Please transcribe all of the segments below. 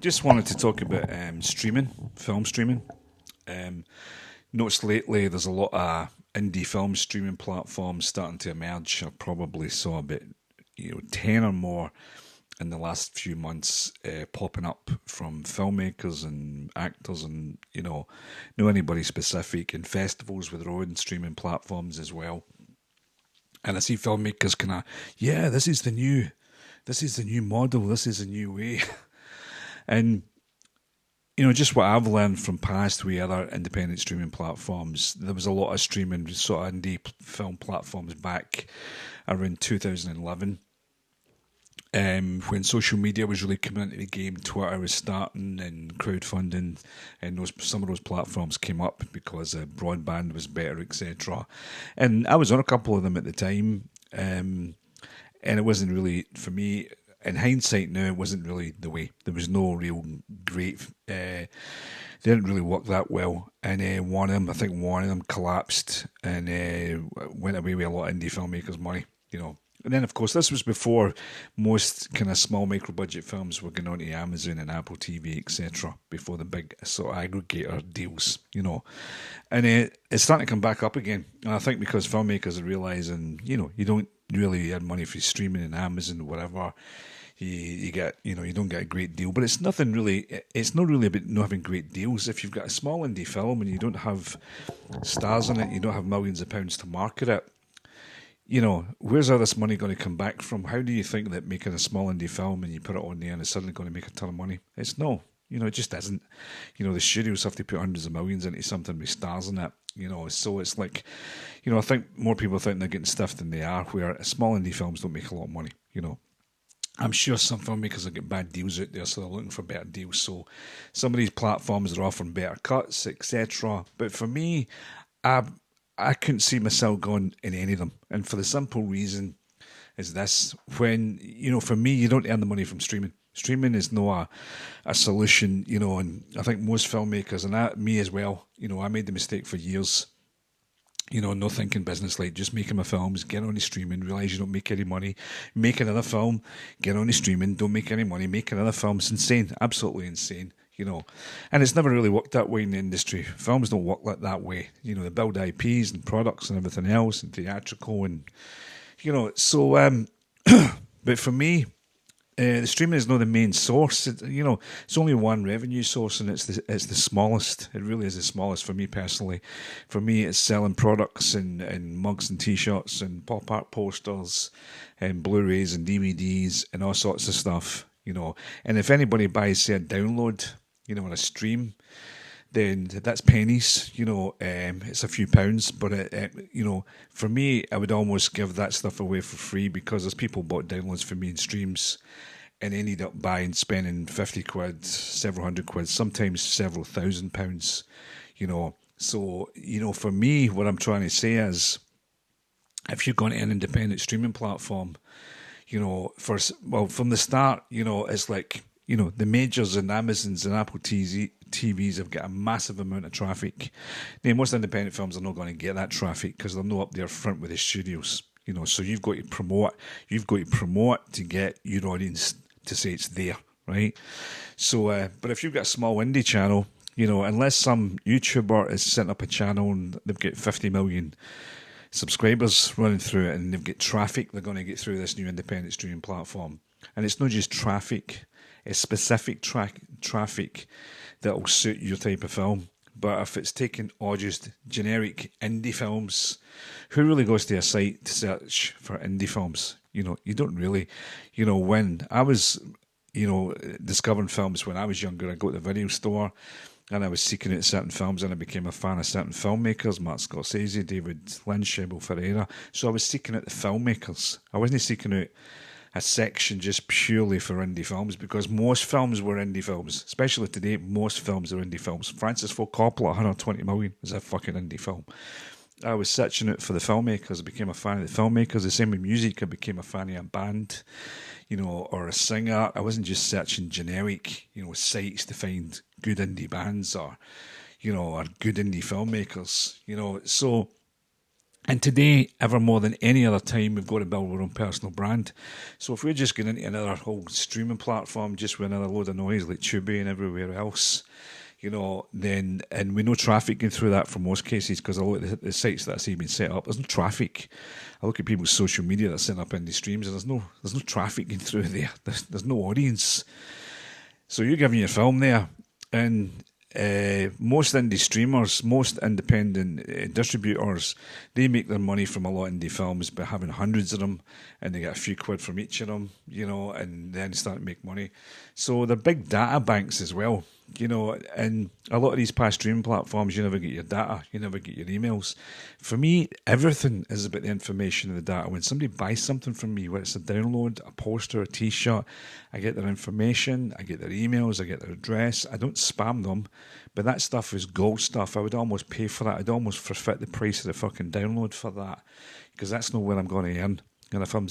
Just wanted to talk about streaming, film streaming. Um, Noticed lately there's a lot of indie film streaming platforms starting to emerge. I probably saw about 10 or more in the last few months popping up from filmmakers and actors and no anybody specific and festivals with their own streaming platforms as well. And I see filmmakers kind of, yeah, this is the new model, this is a new way. And just what I've learned from past with other independent streaming platforms, there was a lot of streaming sort of indie film platforms back around 2011. When social media was really coming into the game, Twitter was starting and crowdfunding, and some of those platforms came up because broadband was better, etc. And I was on a couple of them at the time, and it wasn't really for me. In hindsight, now it wasn't really the way. There was no real great. They didn't really work that well, and one of them, I think, one of them collapsed and went away with a lot of indie filmmakers' money. And then, of course, this was before most kind of small micro budget films were going on to Amazon and Apple TV, etc. Before the big sort of aggregator deals. And it's starting to come back up again. And I think because filmmakers are realizing, you don't really earn money for streaming and Amazon or whatever. You get, you don't get a great deal, but it's nothing really. It's not really about not having great deals. If you've got a small indie film and you don't have stars in it, you don't have millions of pounds to market it. Where's all this money going to come back from? How do you think that making a small indie film and you put it on there and it's suddenly going to make a ton of money? It's no. It just isn't. The studios have to put hundreds of millions into something with stars in it. So it's like, I think more people think they're getting stuff than they are, where small indie films don't make a lot of money. I'm sure some filmmakers are getting bad deals out there, so they're looking for better deals. So some of these platforms are offering better cuts, etc. But for me, I couldn't see myself going in any of them. And for the simple reason is this: for me, you don't earn the money from streaming. Streaming is not a solution, and I think most filmmakers, and me as well, I made the mistake for years, no thinking business, like just making my films, get on the streaming, realise you don't make any money, make another film, get on the streaming, don't make any money, make another film. It's insane, absolutely insane. And it's never really worked that way in the industry. Films don't work like that way. They build IPs and products and everything else and theatrical and but for me, the streaming is not the main source. It's only one revenue source, and it's the smallest. It really is the smallest for me personally. For me, it's selling products and mugs and T-shirts and pop art posters and Blu-rays and DVDs and all sorts of stuff. And if anybody buys, say, a download, on a stream, then that's pennies. It's a few pounds, but for me, I would almost give that stuff away for free because there's people bought downloads for me in streams, and ended up buying, spending 50 quid, several hundred quid, sometimes several £1,000. So for me, what I'm trying to say is, if you're going to an independent streaming platform, from the start, it's like, the majors and Amazons and Apple TVs have got a massive amount of traffic. Now, most independent films are not going to get that traffic because they're not up there front with the studios. So you've got to promote to get your audience to say it's there, right? So, but if you've got a small indie channel, unless some YouTuber is setting up a channel and they've got 50 million subscribers running through it and they've got traffic, they're going to get through this new independent streaming platform. And it's not just traffic, it's specific traffic that will suit your type of film. But if it's taking just generic indie films, who really goes to a site to search for indie films? You don't really. When I was, discovering films when I was younger, I go to the video store and I was seeking out certain films, and I became a fan of certain filmmakers: Martin Scorsese, David Lynch, Abel Ferreira. So I was seeking out the filmmakers. I wasn't seeking out a section just purely for indie films, because most films were indie films. Especially today, most films are indie films. Francis Ford Coppola, 120 million, is a fucking indie film. I was searching out for the filmmakers. I became a fan of the filmmakers. The same with music. I became a fan of a band, or a singer. I wasn't just searching generic, sites to find good indie bands or good indie filmmakers. So And today, ever more than any other time, we've got to build our own personal brand. So if we're just going into another whole streaming platform just with another load of noise like Tubi and everywhere else, then, and we know traffic going through that for most cases, because a lot of the sites that I see being set up, there's no traffic. I look at people's social media that's setting up indie streams, and there's no traffic going through there. There's no audience. So you're giving your film there, and most indie streamers, most independent distributors, they make their money from a lot of indie films by having hundreds of them, and they get a few quid from each of them, and then start to make money. So they're big data banks as well, and a lot of these past streaming platforms, you never get your data, you never get your emails. For me, everything is about the information and the data. When somebody buys something from me, whether it's a download, a poster, a t-shirt, I get their information, I get their emails, I get their address. I don't spam them, but that stuff is gold stuff. I would almost pay for that. I'd almost forfeit the price of the fucking download for that, because that's not where I'm going to earn. And if I'm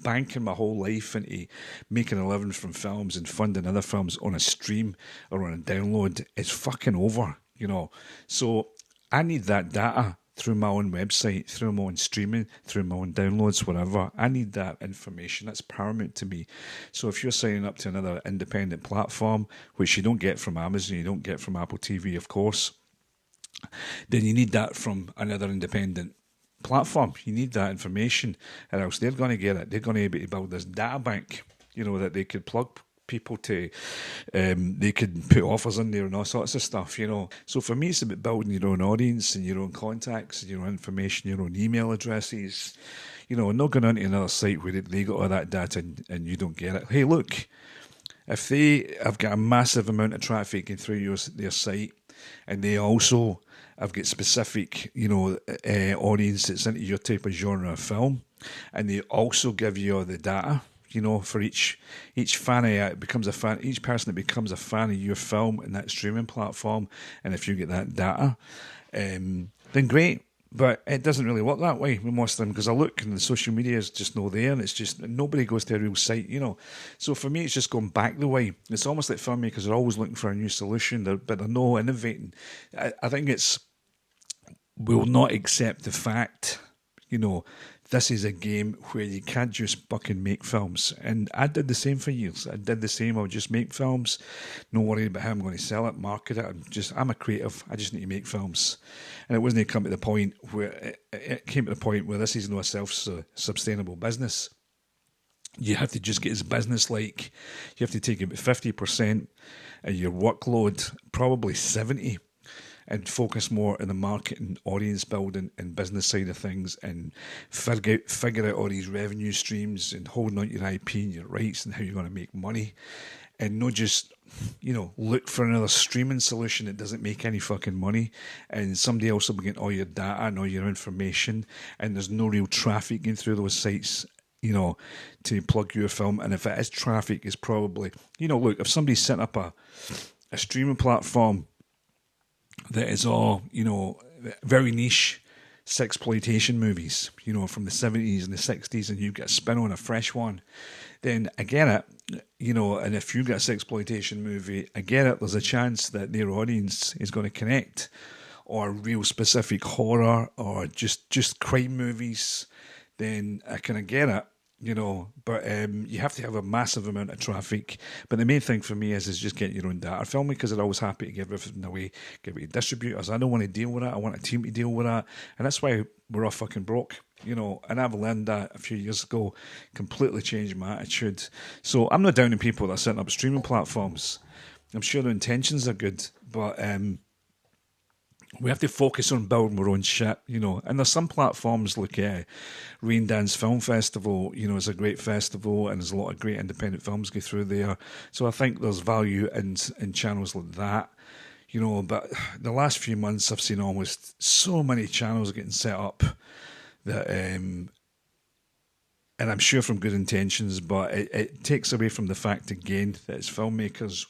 banking my whole life into making a living from films and funding other films on a stream or on a download, it's fucking over, So I need that data through my own website, through my own streaming, through my own downloads, whatever. I need that information. That's paramount to me. So if you're signing up to another independent platform, which you don't get from Amazon, you don't get from Apple TV, of course, then you need that from another independent platform. You need that information, or else they're going to get it. They're going to be able to build this data bank, that they could plug people to. They could put offers in there and all sorts of stuff, So for me, it's about building your own audience and your own contacts and your own information, your own email addresses, not going onto another site where they got all that data and you don't get it. Hey, look, if they have got a massive amount of traffic going through their site, and they also have got specific, audience that's into your type of genre of film, and they also give you all the data, for each fan of it becomes a fan, each person that becomes a fan of your film in that streaming platform, and if you get that data, then great. But it doesn't really work that way with most of them, because I look and the social media is just no there, and it's just nobody goes to a real site, So for me, it's just going back the way. It's almost like filmmakers are always looking for a new solution, but they're no innovating. I think we'll not accept the fact, this is a game where you can't just fucking make films. And I did the same for years. I would just make films, no worry about how I'm going to sell it, market it. I'm a creative. I just need to make films. And it wasn't come to the point where it came to the point where this is not a self-sustainable business. You have to just get as business-like. You have to take about 50% of your workload, probably 70%, and focus more on the marketing, audience building, and business side of things, and figure out all these revenue streams and holding on to your IP and your rights and how you're going to make money, and not just look for another streaming solution that doesn't make any fucking money, and somebody else will be getting all your data and all your information, and there's no real traffic going through those sites, to plug your film. And if it is traffic, it's probably, look, if somebody's set up a streaming platform that is all, very niche sexploitation movies, from the 70s and the 60s, and you get a spin on a fresh one, then I get it, and if you get a sexploitation movie, I get it, there's a chance that their audience is going to connect, or real specific horror, or just crime movies, then I kind of get it. But you have to have a massive amount of traffic. But the main thing for me is just getting your own data. Filmmakers are always happy to give everything away, give it to distributors. I don't want to deal with that. I want a team to deal with that. And that's why we're all fucking broke, and I've learned that a few years ago, completely changed my attitude. So I'm not downing people that are setting up streaming platforms. I'm sure their intentions are good, but we have to focus on building our own shit, And there's some platforms like Rain Dance Film Festival, is a great festival, and there's a lot of great independent films go through there. So I think there's value in channels like that, But the last few months, I've seen almost so many channels getting set up that, and I'm sure from good intentions, but it takes away from the fact again that it's filmmakers,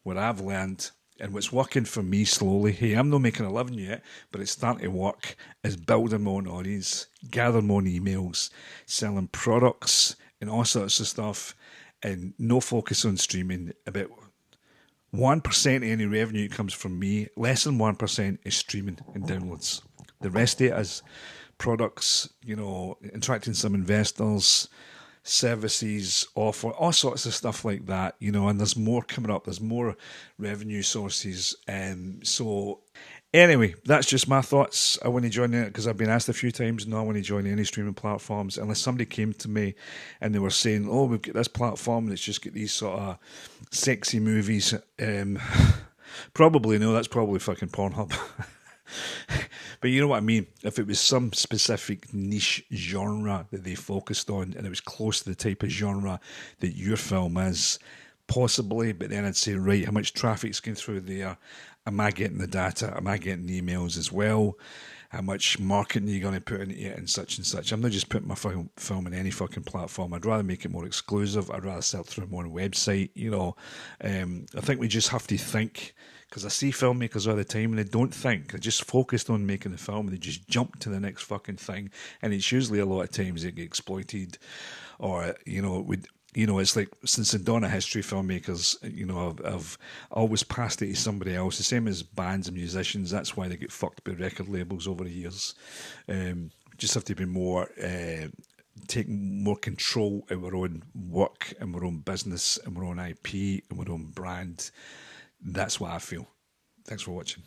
what I've learned. And what's working for me slowly, hey, I'm not making a living yet, but it's starting to work, is building my own audience, gathering my own emails, selling products and all sorts of stuff, and no focus on streaming. About 1% of any revenue comes from me, less than 1% is streaming and downloads. The rest of it is products, attracting some investors, services, offer, all sorts of stuff like that, and there's more coming up. There's more revenue sources. So anyway, that's just my thoughts. I want to join it because I've been asked a few times. No, I want to join any streaming platforms unless somebody came to me and they were saying, "Oh, we've got this platform that's just got these sort of sexy movies." Probably no, that's probably fucking Pornhub. But you know what I mean? If it was some specific niche genre that they focused on and it was close to the type of genre that your film is, possibly, but then I'd say, right, how much traffic's going through there? Am I getting the data? Am I getting the emails as well? How much marketing are you going to put into it and such and such? I'm not just putting my film on any fucking platform. I'd rather make it more exclusive. I'd rather sell it through my own website, I think we just have to think, because I see filmmakers all the time and they don't think. They're just focused on making the film and they just jump to the next fucking thing. And it's usually a lot of times they get exploited or, it's like since the dawn of history, filmmakers, have always passed it to somebody else. The same as bands and musicians. That's why they get fucked by record labels over the years. Just have to be more, take more control of our own work and our own business and our own IP and our own brand. That's what I feel. Thanks for watching.